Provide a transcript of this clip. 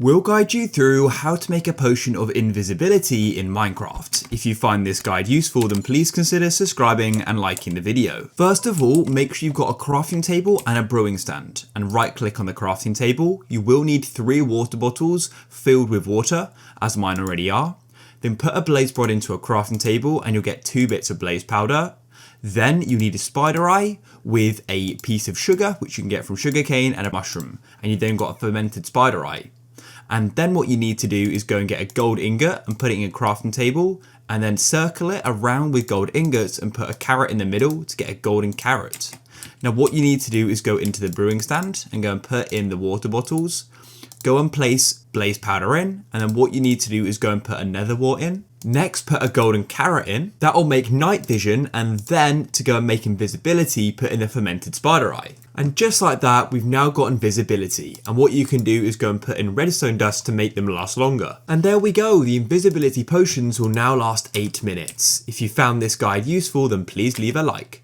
We'll guide you through how to make a potion of invisibility in Minecraft. If you find this guide useful, then please consider subscribing and liking the video. First of all, make sure you've got a crafting table and a brewing stand, and right click on the crafting table. You will need 3 water bottles filled with water, as mine already are. Then put a blaze rod into a crafting table and you'll get 2 bits of blaze powder. Then you need a spider eye with a piece of sugar, which you can get from sugarcane, and a mushroom. And you then got a fermented spider eye. And then what you need to do is go and get a gold ingot and put it in a crafting table, and then circle it around with gold ingots and put a carrot in the middle to get a golden carrot. Now what you need to do is go into the brewing stand and go and put in the water bottles. Go and place blaze powder in, and then what you need to do is go and put a nether wart in. Next, put a golden carrot in. That will make night vision, and then to go and make invisibility, put in the fermented spider eye. And just like that, we've now got invisibility. And what you can do is go and put in redstone dust to make them last longer. And there we go, the invisibility potions will now last 8 minutes. If you found this guide useful, then please leave a like.